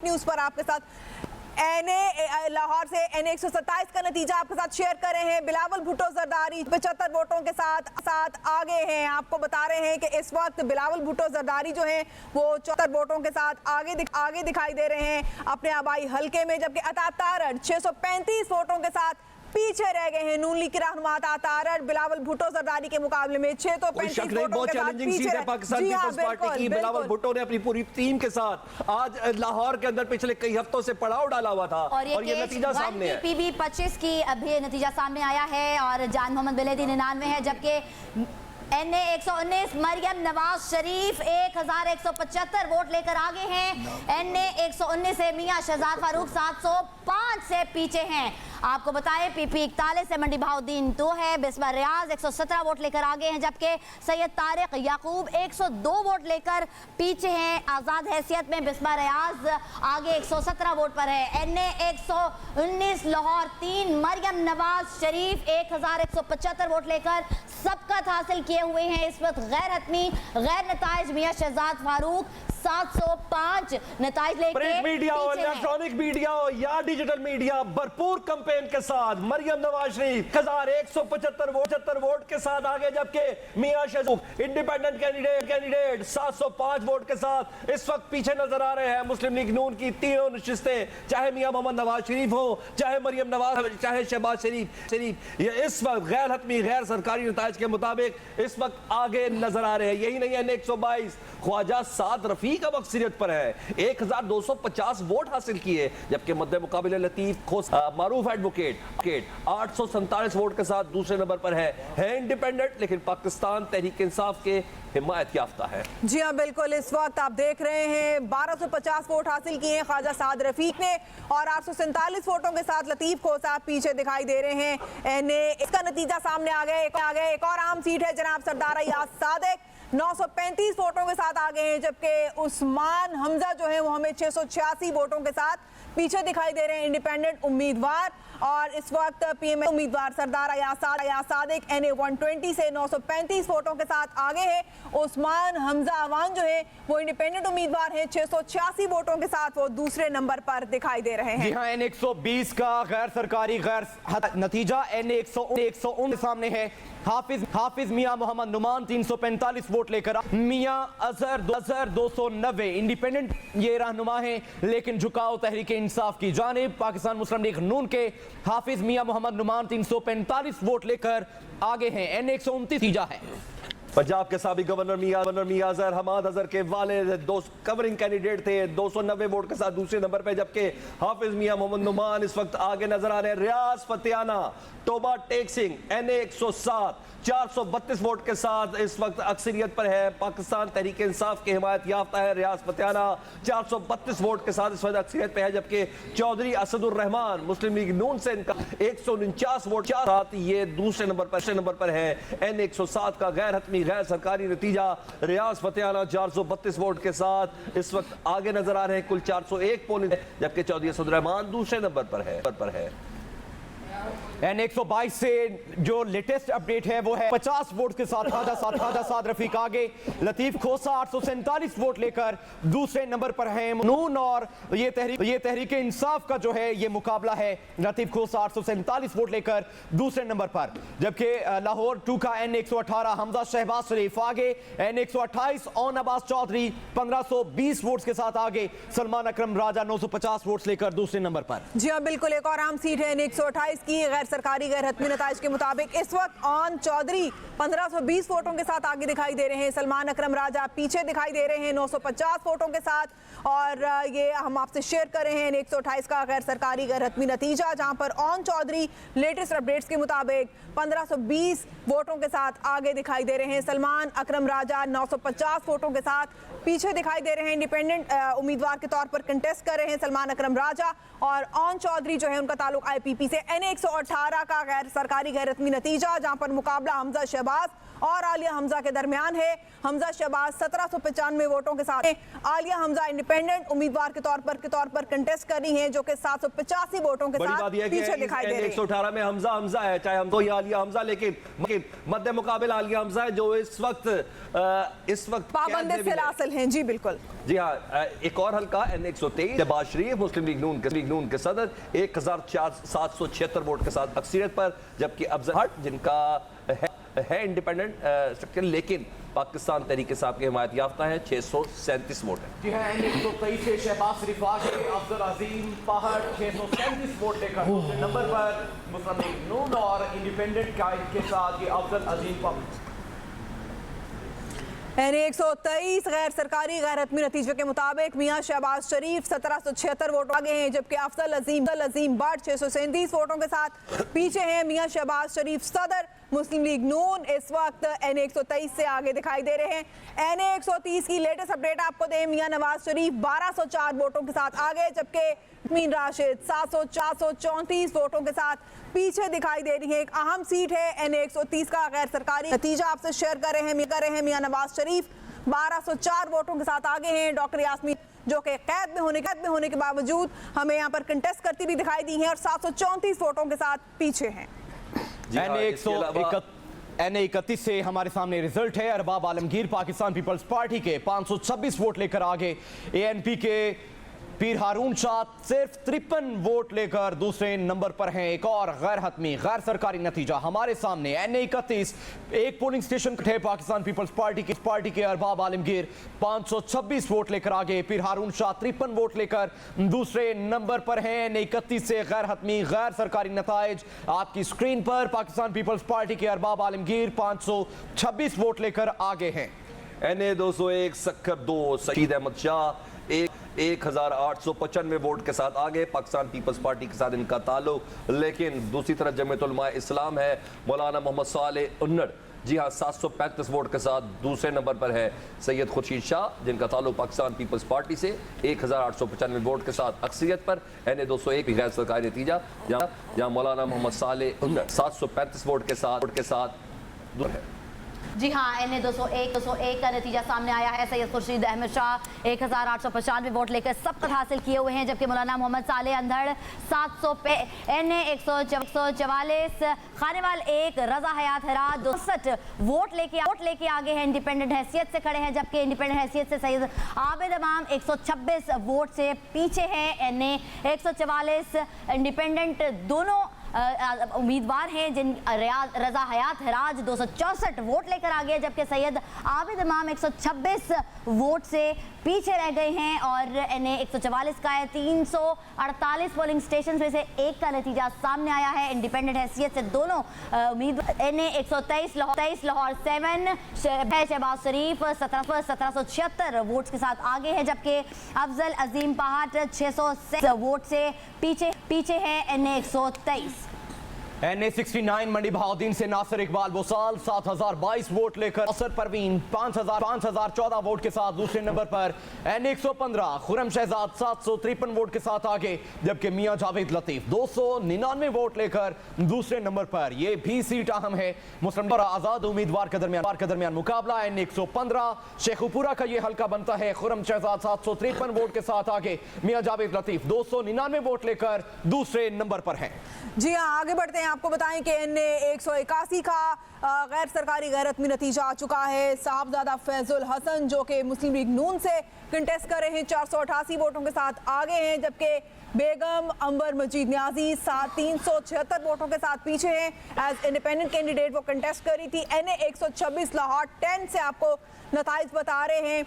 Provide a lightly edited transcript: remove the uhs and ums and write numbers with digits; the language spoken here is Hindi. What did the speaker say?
न्यूज पर आपके साथ एनए लाहौर से एनए 127 का नतीजा आपके साथ शेयर कर रहे हैं। बिलावल भुट्टो जरदारी 75 वोटों के साथ आगे हैं। आपको बता रहे हैं कि इस वक्त बिलावल भुट्टो जरदारी जो हैं वो 74 वोटों के साथ आगे दिखाई दे रहे हैं अपने आबाई हलके में, जबकि अता तारड़ 635 वोटों के साथ पीछे रह गए हैं। नून लीग की रहनुमा अता तारड़ बिलावल भुट्टो जरदारी के मुकाबले में 635 वोटों के साथ पीछे रहे। पाकिस्तान पीपल्स पार्टी की बिलावल भुट्टो ने अपनी पूरी टीम के साथ आज लाहौर के अंदर पिछले कई हफ्तों से पड़ाव डाला हुआ था और ये नतीजा सामने है। पीबी 25 की अभी नतीजा सामने आया है और जान मोहम्मद बिलेदी 99 है, जबकि एनए 119 मरियम नवाज शरीफ 1175 वोट लेकर आगे हैं। एनए 119 से मियां शहजाद फारूक 705 से पीछे हैं। आपको बताएं पीपी 41 से मंडी बहाउद्दीन 2 है। बिस्मा रियाज 117 वोट लेकर आगे हैं, जबकि सैयद तारिक याकूब 102 वोट लेकर पीछे हैं। आजाद हैसियत में बिस्मा रियाज आगे 117 वोट पर है। एनए 119 लाहौर 3 मरियम नवाज शरीफ 1175 वोट लेकर सबकत हासिल किए हुए हैं। इस वक्त गैर हतमी गैर नताइज मियां शहजाद फारूक 705 नताइज लेके प्रिंट मीडिया हो, इलेक्ट्रॉनिक मीडिया हो या डिजिटल मीडिया, भरपूर कैंपेन के साथ मरियम नवाज शरीफ 1175 वोट के साथ आगे, जबकि मियां शहजाद इंडिपेंडेंट कैंडिडेट 705 वोट के साथ इस वक्त पीछे नजर आ रहे हैं। मुस्लिम लीग नून की तीनों नशिस्तें, चाहे मियां मोहम्मद नवाज शरीफ हो, चाहे मरियम नवाज, चाहे शहबाज शरीफ, ये इस वक्त गैर हतमी गैर सरकारी नताइज के मुताबिक इस वक्त आगे नजर आ रहे हैं। यही नहीं है, 122 ख्वाजा साद रफीक अब अक्सरियत पर है, 1250 वोट हासिल किए, जबकि मद्दे मुकाबले लतीफ खोस मारूफ एडवोकेट 847 वोट के साथ दूसरे नंबर पर है इंडिपेंडेंट, लेकिन पाकिस्तान तहरीक इंसाफ के हिमायत याफ्ता है। जी हाँ बिल्कुल, इस वक्त आप देख रहे हैं 1250 वोट हासिल किए हैं ख्वाजा साद रफीक ने और 847 वोटों के साथ लतीफ खोसा पीछे दिखाई दे रहे हैं। एनए इसका नतीजा सामने आ गया। एक और आम सीट है जनाब सरदार अयाज सादिक 935 वोटों के साथ आगे हैं, जबकि उस्मान हमजा जो है वो हमें 686 वोटों के साथ पीछे दिखाई दे रहे हैं इंडिपेंडेंट उम्मीदवार। और इस वक्त पीएम उम्मीदवार सरदार अयाज सादिक एनए 120 से 935 वोटों के साथ आगे है। उस्मान हमजा अवान जो है वो इंडिपेंडेंट उम्मीदवार है, 686 वोटों के साथ वो दूसरे नंबर पर दिखाई दे रहे हैं। जी हाँ, एन 120 का गैर सरकारी गैर नतीजा एन 119 सामने है। हाफिज मियां मोहम्मद नुमान 345 वोट लेकर, मियां अजहर 290 इंडिपेंडेंट ये रहनुमा है, लेकिन झुकाव तहरीक इंसाफ की जानिब। पाकिस्तान मुस्लिम लीग नून के हाफिज मियां मोहम्मद नुमान 345 वोट लेकर आगे हैं। एन 129 नतीजा है। पंजाब के साबिक गवर्नर मियां अजहर हमाद अजहर के वाले कवरिंग कैंडिडेट थे, 290 वोट के साथ दूसरे नंबर पे, जबकि हाफिज मियां मोहम्मद नुमान इस वक्त आगे नजर आ रहे हैं। रियाज फतेहाना तोबा टेक सिंह एनए 107 432 वोट के साथ इस वक्त अक्सरियत पर है। पाकिस्तान तहरीक इंसाफ के हिमायत याफ्ता है। रियाज फतेहाना 432 वोट के साथ इस वक्त अक्सरियत पे है, जबकि चौधरी असदुर रहमान मुस्लिम लीग नून से इनका 149 वोट के साथ ये दूसरे नंबर पर है। एन 107 का गैर हतमी गैर सरकारी नतीजा रियाज फतेहाना 432 वोट के साथ इस वक्त आगे नजर आ रहे हैं, कुल 401 पोलिंग, जबकि चौधरी असदुर रहमान दूसरे नंबर पर है। एन 122 से जो लेटेस्ट अपडेट है वो है 50 वोट के साथ ख्वाजा साद रफीक आगे, लतीफ खोसा 847 वोट लेकर दूसरे नंबर पर है। नून और ये तहरीक इंसाफ का जो है ये मुकाबला है। लतीफ खोसा 847 वोट लेकर दूसरे नंबर पर, जबकि लाहौर 2 का एन 118 हमजा शहबाज शरीफ आगे, एन 128 ओन अब्बास चौधरी 1520 वोट के साथ आगे, सलमान अकरम राजा 950 वोट लेकर दूसरे नंबर पर। जी हाँ बिल्कुल, एक और आम सीट है 128 की गैर सरकारी गैर हतमी नताइज के मुताबिक। इस वक्त ऑन चौधरी 1520 वोटों के साथ आगे दिखाई दे रहे हैं। सलमान अकरम राजा पीछे दिखाई दे रहे हैं 950 वोटों के साथ। और ये हम आपसे शेयर कर रहे हैं 128 का गैर सरकारी गैर हतमी नतीजा, जहां पर ऑन चौधरी लेटेस्ट अपडेट्स के मुताबिक 1520 वोटों के साथ आगे दिखाई दे रहे हैं। सलमान अकरम राजा 950 वोटों के साथ पीछे दिखाई दे रहे हैं। इंडिपेंडेंट उम्मीदवार के तौर पर कंटेस्ट कर रहे हैं सलमान अकरम राजा, और ऑन चौधरी जो है उनका ताल्लुक आईपीपी से एन 118 18 का गैर सरकारी गैर रस्मी नतीजा, जहां पर मुकाबला हमजा शहबाज और आलिया हमजा के दरमियान है। हमजा शहबाज 1795 वोटों के साथ आलिया हमजा इंडिपेंडेंट उम्मीदवार के तौर पर कंटेस्ट कर रही हैं, जो कि 785 वोटों के साथ पीछे दिखाई दे रही है। 118 में हमजा है, चाहे हम तो ये आलिया हमजा, लेकिन मध्य मुकाबला आलिया हमजा है, जो इस वक्त पाबंद सिलासिल हैं। जी बिल्कुल, जी हाँ। एक और हल्का N123 शहबाज शरीफ मुस्लिम लीग नून के सदर 1776 वोट के साथ अक्सरियत पर, जबकि अफजल हट जिनका है इंडिपेंडेंट स्ट्रक्चर लेकिन पाकिस्तान तहरीक इंसाफ के हिमायत याफ्ता है, 637 वोट है। जी हाँ, N123 से शहबाज शरीफ आगे, अफजल अजीम पहाड़ 637 वोट लेकर दूसरे नंबर पर, मुस्लिम लीग नून और इंडिपेंडेंट के साथ ये अफजल अजीम पहाड़। N123 गैर सरकारी गैर हतमी नतीजे के मुताबिक मियां शहबाज शरीफ 1776 वोट आगे हैं, जबकि अफजल अजीम बट 637 वोटों के साथ पीछे हैं। मियां शहबाज शरीफ सदर मुस्लिम लीग नून इस वक्त N123 से आगे दिखाई दे रहे हैं। N130 की लेटेस्ट अपडेट आपको दें, मियां नवाज शरीफ 1204 वोटों के साथ आगे, जबकि मीन राशिद 434 वोटों के साथ पीछे दिखाई दे रही है। एक अहम सीट है N130 का गैर सरकारी नतीजा आपसे शेयर कर रहे हैं। मियां नवाज शरीफ 1204 वोटों के साथ आगे हैं। डॉक्टर यास्मीन जो कि कैद में होने के बावजूद हमें यहाँ पर कंटेस्ट करती भी दिखाई दी हैं और 734 वोटों के साथ पीछे हैं। N131 से हमारे सामने रिजल्ट है। अरबाब आलमगीर पाकिस्तान पीपल्स पार्टी के 526 वोट लेकर आगे, ANP के पीर हारून शाह सिर्फ 53 वोट लेकर दूसरे नंबर पर हैं। एक और गैर हतमी गैर सरकारी नतीजा हमारे सामने, N131 एक पोलिंग स्टेशन थे पाकिस्तान पीपल्स पार्टी के अरबाब आलमगीर 526 वोट लेकर आगे, पीर हारून शाह 53 वोट लेकर दूसरे नंबर पर हैं। N131 से गैर हतमी गैर सरकारी नताइज आपकी स्क्रीन पर, पाकिस्तान पीपल्स पार्टी के अरबाब आलमगीर 526 वोट लेकर आगे हैं। NA201 सक्कर 2 सईद अहमद शाह 1895 वोट के साथ आगे, पाकिस्तान पीपल्स पार्टी के साथ इनका ताल्लुक, लेकिन दूसरी तरफ जमीयत उलमा इस्लाम है, मौलाना मोहम्मद सालेह उन्नड़, जी हाँ 735 वोट के साथ दूसरे नंबर पर है। सैयद खुर्शीद शाह जिनका ताल्लुक पाकिस्तान पीपल्स पार्टी से 1895 वोट के साथ अक्सरियत पर, NA201 गैर सरकारी नतीजा, जहाँ मौलाना मोहम्मद सालेह उन्नड़ 735 वोट के साथ दूर है। जी हाँ, NA201 का नतीजा सामने आया है। सैयद खुर्शीद अहमद शाह 1895 वोट लेकर सबकत हासिल किए हुए हैं, जबकि मौलाना मोहम्मद सालेह अंधड़ 700 पे, NA144 खानेवाल 1 रजा हयात हराज 62 वोट लेके आगे हैं। इंडिपेंडेंट हैसियत से खड़े हैं, जबकि इंडिपेंडेंट हैसियत से सैयद आबिद इमाम 126 वोट से पीछे हैं। NA144 इंडिपेंडेंट दोनों उम्मीदवार हैं, जिन रजा हयात हराज 264 वोट लेकर आगे, जबकि सैयद आबिद इमाम 126 वोट से पीछे रह गए हैं। और NA144 का है 348 पोलिंग स्टेशन में से एक का नतीजा सामने आया है। इंडिपेंडेंट हैसियत से दोनों उम्मीदवार NA123 लाहौर 7 शहबाज शरीफ 1776 वोट के साथ आगे है, जबकि अफजल अजीम पहाड़ 606 वोट से पीछे है। NA123 NA69 मंडी बहाउद्दीन से नासिर इकबाल बोसाल 7022 वोट लेकर, असर परवीन 5014 वोट के साथ दूसरे नंबर पर, NA115 खुरम शहजाद 753 वोट के साथ आगे, जबकि मियां जावेद लतीफ 299 वोट लेकर दूसरे नंबर पर। यह भी सीट अहम है, मुस्लिम और आजाद उम्मीदवार के दरमियान मुकाबला। NA115 शेखुपुरा का यह हल्का बनता है, खुरम शहजाद 753 वोट के साथ आगे, मियां जावेद लतीफ 299 वोट लेकर दूसरे नंबर पर है। जी हाँ, आगे बढ़ते हैं। आपको बताएं कि NA181 का गैर सरकारी गैर हतमी नतीजा आ चुका है। साहबजादा फैजुल हसन जो कि मुस्लिम लीग नून से कंटेस्ट कर रहे हैं 488 वोटों के साथ आगे हैं, जबकि बेगम अंबर मजीद न्याजी 376 वोटों के साथ पीछे हैं। एज इंडिपेंडेंट कैंडिडेट वो कंटेस्ट कर रही थी। NA126 लाहौर 10 से आपको नताइज बता रहे हैं।